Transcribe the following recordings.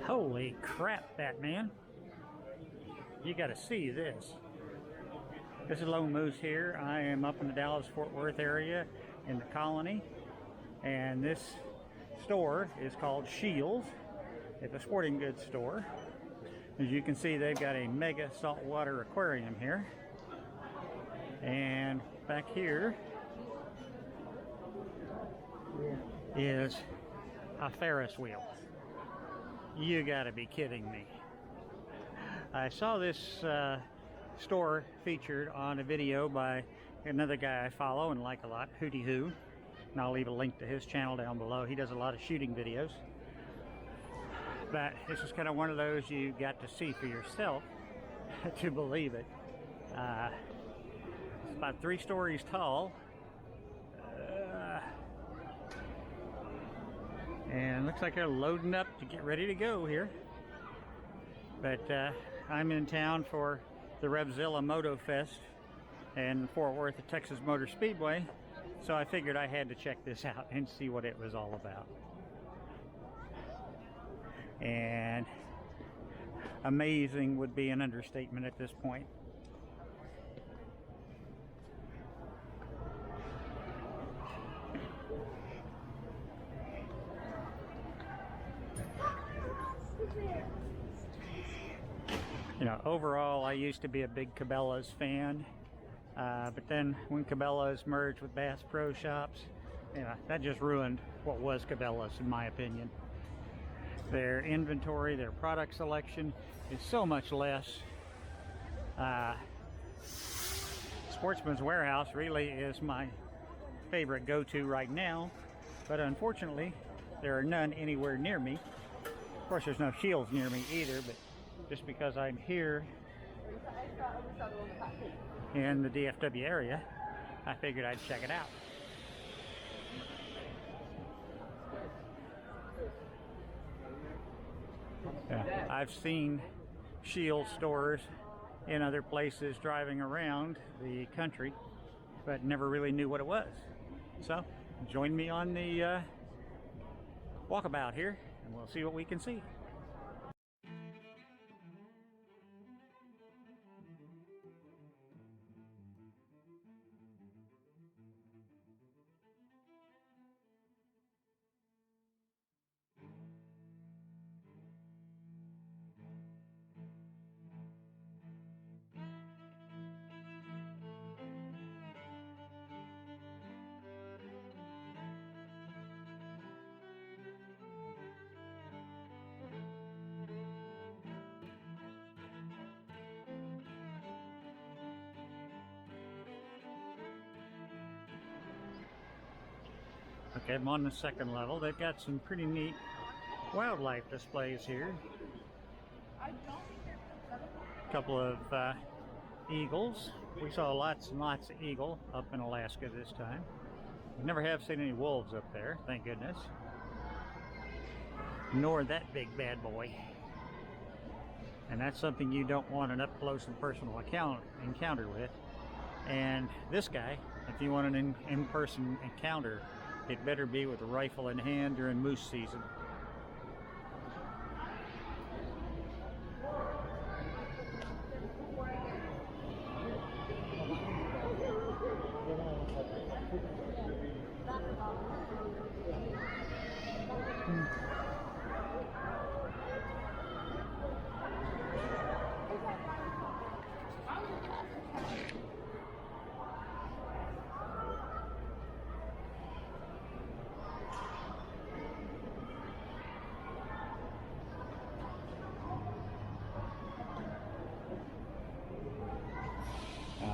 Holy crap, Batman. You gotta see this. This is Lone Moose here. I am up in the Dallas-Fort Worth area in the Colony. And this store is called Sheel's. It's a sporting goods store. As you can see, they've got a mega saltwater aquarium here. And back here is a Ferris wheel. You gotta be kidding me. I saw this store featured on a video by another guy I follow and like a lot, Hootie Hoo. And I'll leave a link to his channel down below. He does a lot of shooting videos. But this is kind of one of those you got to see for yourself to believe it. It's about 3 stories tall. And looks like they're loading up to get ready to go here. But I'm in town for the Revzilla Moto Fest in Fort Worth at Texas Motor Speedway. So I figured I had to check this out and see what it was all about. And amazing would be an understatement at this point. You know, overall, I used to be a big Cabela's fan, but then when Cabela's merged with Bass Pro Shops, you know, that just ruined what was Cabela's, in my opinion. Their inventory, their product selection is so much less. Sportsman's Warehouse really is my favorite go-to right now, but unfortunately, there are none anywhere near me. Of course, there's no Sheels near me either, but just because I'm here in the DFW area, I figured I'd check it out. I've seen Sheel stores in other places driving around the country, but never really knew what it was. So, join me on the walkabout here, and we'll see what we can see. Okay, I'm on the second level. They've got some pretty neat wildlife displays here. A couple of eagles. We saw lots and lots of eagle up in Alaska this time. We never have seen any wolves up there, thank goodness. Nor that big bad boy. And that's something you don't want an up close and personal encounter with. And this guy, if you want an in-person encounter, it better be with a rifle in hand during moose season.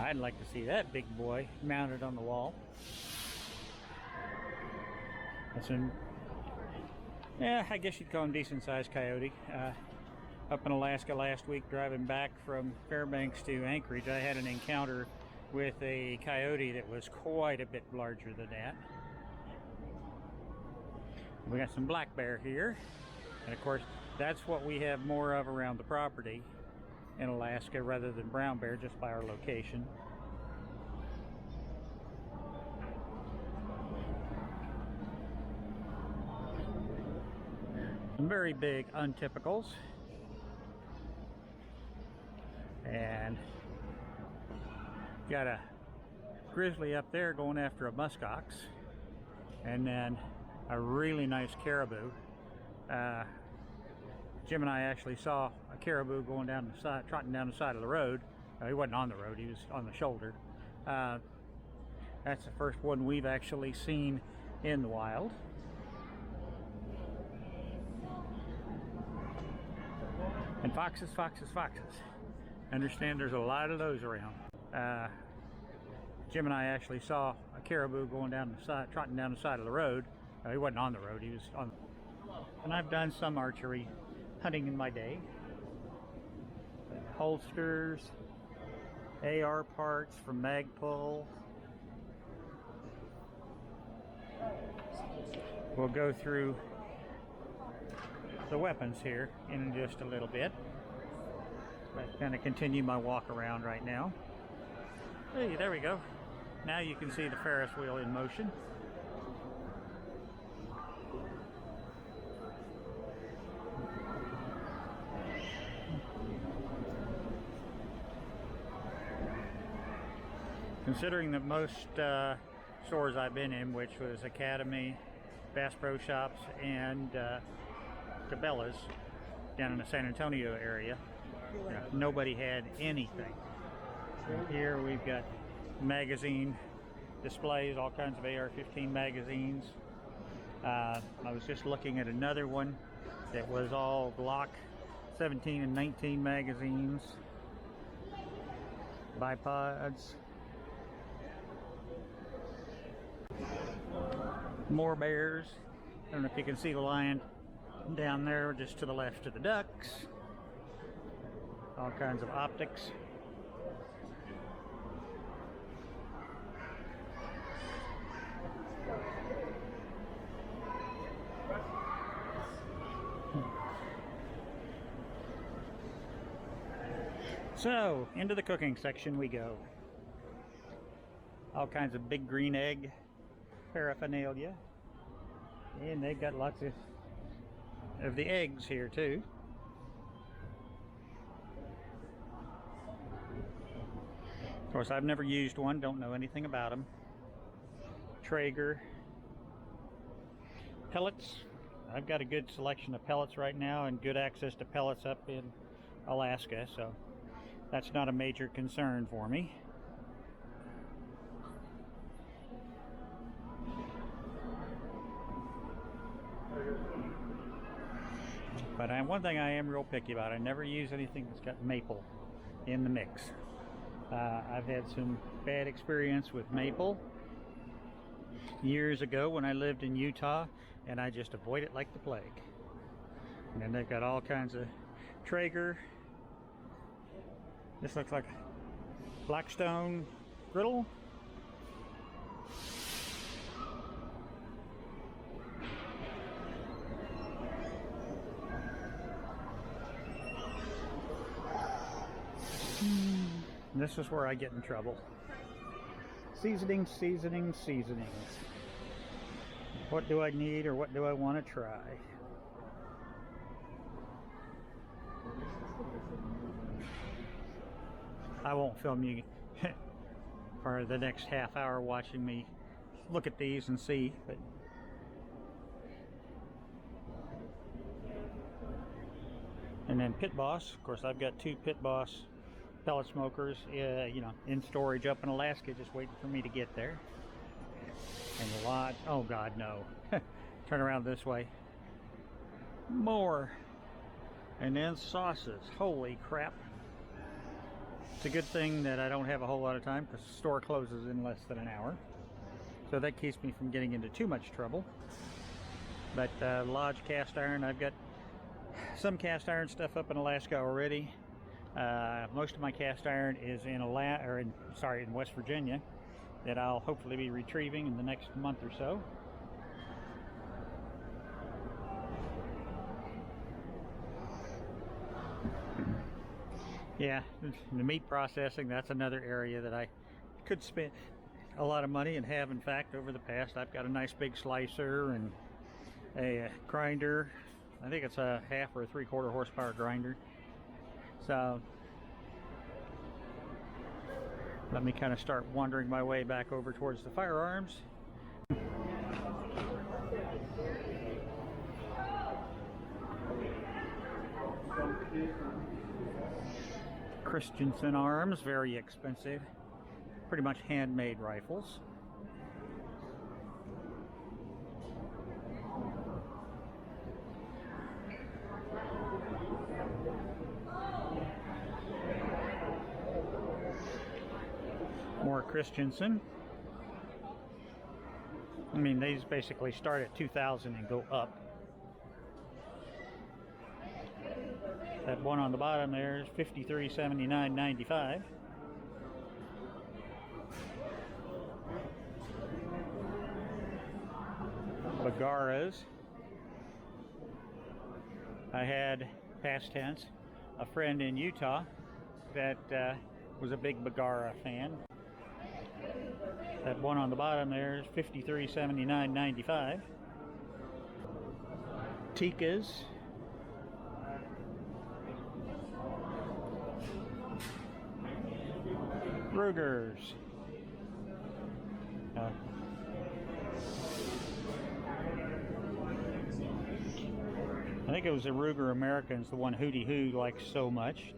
I'd like to see that big boy mounted on the wall. That's an, yeah, I guess you'd call him decent sized coyote. Up in Alaska last week, driving back from Fairbanks to Anchorage, I had an encounter with a coyote that was quite a bit larger than that. We got some black bear here, and of course that's what we have more of around the property in Alaska rather than brown bear, just by our location. Some very big untypicals. And got a grizzly up there going after a muskox. And then a really nice caribou. Jim and I actually saw a caribou going down the side, trotting down the side of the road. He wasn't on the road, he was on the shoulder. That's the first one we've actually seen in the wild. And foxes, foxes, foxes. I understand there's a lot of those around. Jim and I actually saw a caribou going down the side, trotting down the side of the road. He wasn't on the road, he was on. And I've done some archery hunting in my day. Holsters, AR parts from Magpul. We'll go through the weapons here in just a little bit. I'm going to continue my walk around right now. Hey, there we go. Now you can see the Ferris wheel in motion. Considering that most stores I've been in, which was Academy, Bass Pro Shops, and Cabela's down in the San Antonio area, nobody had anything. And here we've got magazine displays, all kinds of AR-15 magazines. I was just looking at another one that was all Glock 17 and 19 magazines, bipods, more bears. I don't know if you can see the lion down there just to the left of the ducks. All kinds of optics. So, into the cooking section we go. All kinds of big green egg paraphernalia. And they've got lots of the eggs here too. Of course, I've never used one, don't know anything about them. Traeger. Pellets. I've got a good selection of pellets right now and good access to pellets up in Alaska, so that's not a major concern for me. But one thing I am real picky about, I never use anything that's got maple in the mix. I've had some bad experience with maple years ago when I lived in Utah, and I just avoid it like the plague. And then they've got all kinds of Traeger. This looks like Blackstone griddle. This is where I get in trouble. Seasonings, seasonings, seasonings. What do I need or what do I want to try? I won't film you for the next half hour watching me look at these and see, but and then Pit Boss. Of course, I've got two Pit Boss pellet smokers, you know, in storage up in Alaska, just waiting for me to get there. And a lot. Oh God, no! Turn around this way. More, and then sauces. Holy crap! It's a good thing that I don't have a whole lot of time because the store closes in less than an hour, so that keeps me from getting into too much trouble. But Lodge cast iron. I've got some cast iron stuff up in Alaska already. Most of my cast iron is in in West Virginia, that I'll hopefully be retrieving in the next month or so. Yeah, the meat processing, that's another area that I could spend a lot of money and have, in fact, over the past. I've got a nice big slicer and a grinder I think it's a half or a 3/4 horsepower grinder. So let me kind of start wandering my way back over towards the firearms. Christensen arms, very expensive, pretty much handmade rifles. More Christensen. I mean, these basically start at 2,000 and go up. That one on the bottom there is $53.79.95. Bagaras. I had, past tense, a friend in Utah that was a big Bagara fan. That one on the bottom there is $53.79.95. Tikas. Rugers. I think it was the Ruger Americans, the one Hootie Hoo likes so much.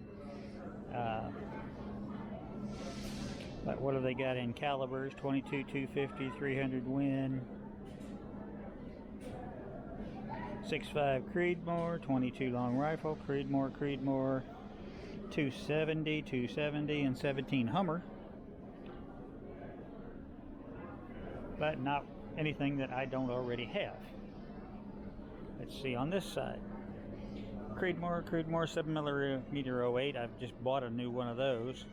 But what have they got in calibers? 22, 250, 300 Win, 6.5 Creedmoor, 22 long rifle, Creedmoor, 270, and 17 Hummer. But not anything that I don't already have. Let's see on this side. Creedmoor 7mm 08. I've just bought a new one of those.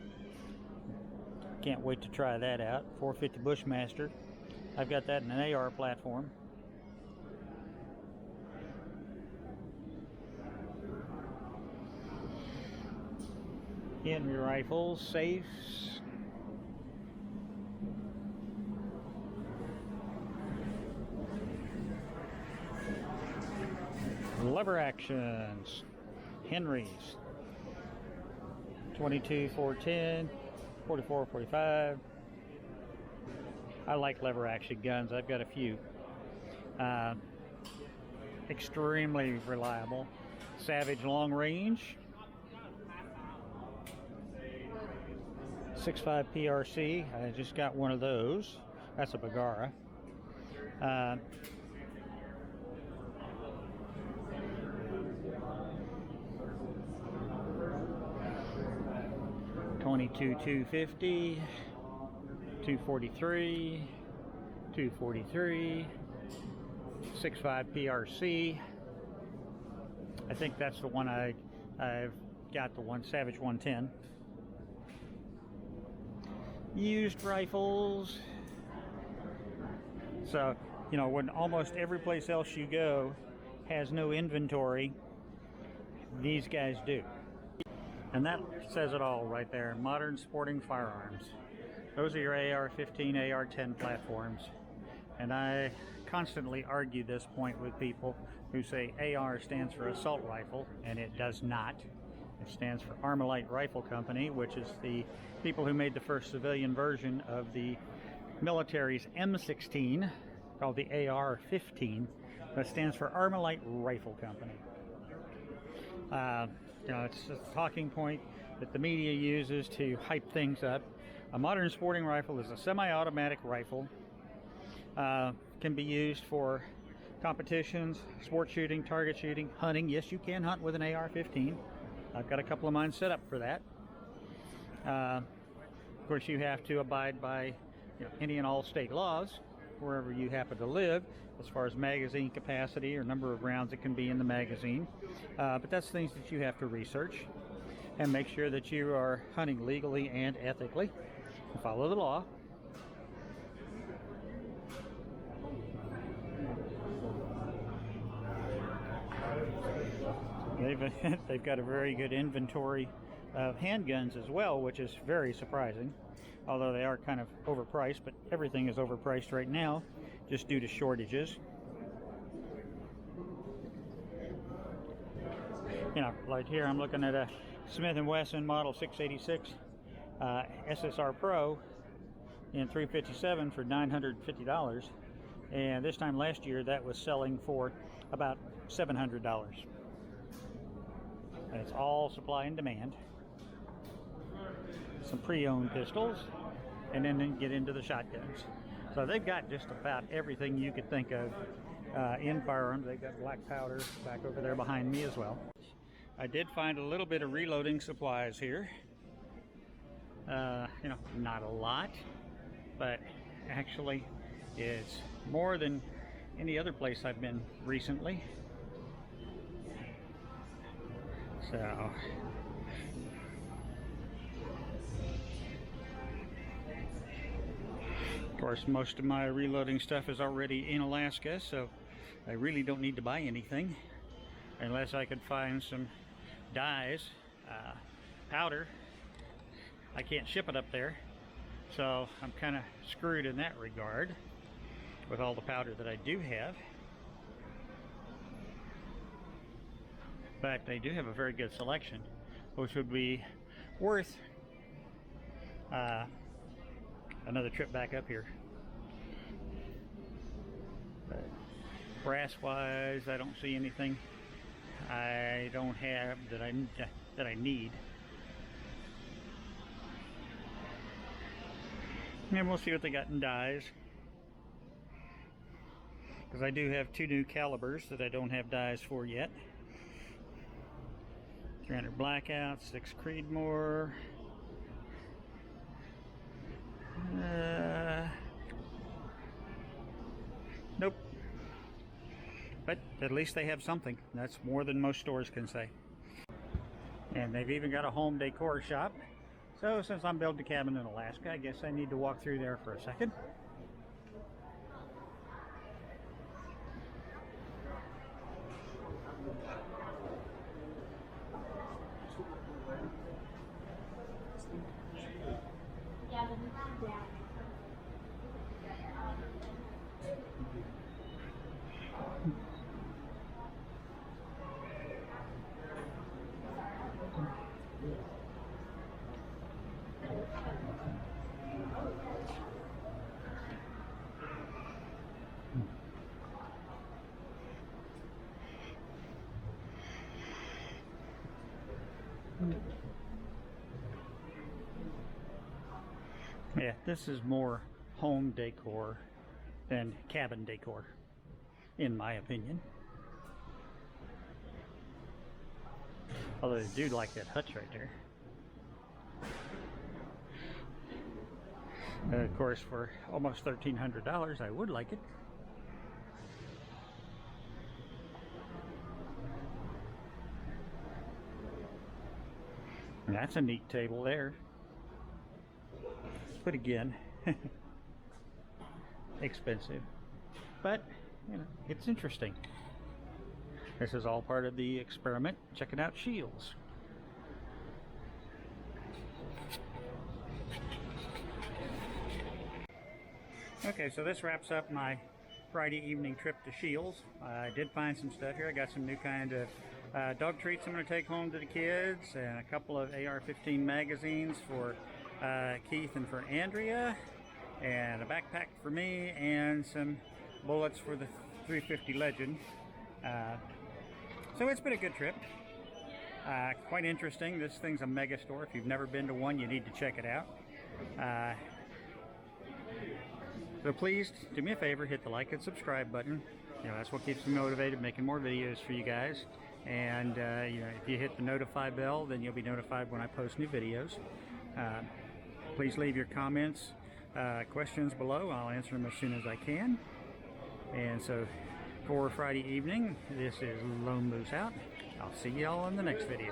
Can't wait to try that out. 450 Bushmaster. I've got that in an AR platform. Henry rifles, safes. Lever actions. Henrys. 22, 410. 44, 45. I like lever action guns. I've got a few. Extremely reliable. Savage long range. 6.5 PRC. I just got one of those. That's a Bagara. 22, 250, 243, 243, 6.5 PRC. I think that's the one I've got, the one Savage 110. Used rifles. So, you know, when almost every place else you go has no inventory, these guys do. And that says it all right there. Modern sporting firearms. Those are your AR-15, AR-10 platforms. And I constantly argue this point with people who say AR stands for assault rifle, and it does not. It stands for Armalite Rifle Company, which is the people who made the first civilian version of the military's M16, called the AR-15. That stands for Armalite Rifle Company. You know, it's a talking point that the media uses to hype things up. A modern sporting rifle is a semi-automatic rifle. Can be used for competitions, sport shooting, target shooting, hunting. Yes, you can hunt with an AR-15. I've got a couple of mine set up for that. Of course, you have to abide by, you know, any and all state laws wherever you happen to live, as far as magazine capacity or number of rounds that can be in the magazine. But that's things that you have to research and make sure that you are hunting legally and ethically and follow the law. They've got a very good inventory of handguns as well, which is very surprising, although they are kind of overpriced, but everything is overpriced right now just due to shortages. You know, like here I'm looking at a Smith & Wesson Model 686 SSR Pro in 357 for $950, and this time last year that was selling for about $700. And it's all supply and demand. Some pre-owned pistols, and then get into the shotguns. So they've got just about everything you could think of in firearms. They've got black powder back over there behind me as well. I did find a little bit of reloading supplies here. You know, not a lot, but actually it's more than any other place I've been recently. So of course, most of my reloading stuff is already in Alaska, so I really don't need to buy anything unless I could find some dyes, powder. I can't ship it up there, so I'm kind of screwed in that regard with all the powder that I do have. But they do have a very good selection, which would be worth another trip back up here. But brass wise, I don't see anything I don't have that I need. And we'll see what they got in dyes, because I do have 2 new calibers that I don't have dyes for yet. 300 Blackout, 6 Creedmoor. Nope. But at least they have something. That's more than most stores can say. And they've even got a home decor shop. So since I'm building a cabin in Alaska, I guess I need to walk through there for a second. Yeah, this is more home decor than cabin decor, in my opinion. Although I do like that hutch right there. Of course, for almost $1,300, I would like it. And that's a neat table there. But again, expensive. But, you know, it's interesting. This is all part of the experiment. Checking out Sheel's. Okay, so this wraps up my Friday evening trip to Sheel's. I did find some stuff here. I got some new kind of dog treats I'm going to take home to the kids, and a couple of AR-15 magazines for Keith and for Andrea, and a backpack for me, and some bullets for the 350 Legend. So it's been a good trip. Quite interesting. This thing's a mega store. If you've never been to one, you need to check it out. So please do me a favor, hit the like and subscribe button. You know, that's what keeps me motivated, making more videos for you guys. And you know, if you hit the notify bell, then you'll be notified when I post new videos. Please leave your comments, questions below. I'll answer them as soon as I can. And so for Friday evening, this is Lone Moose out. I'll see y'all in the next videos.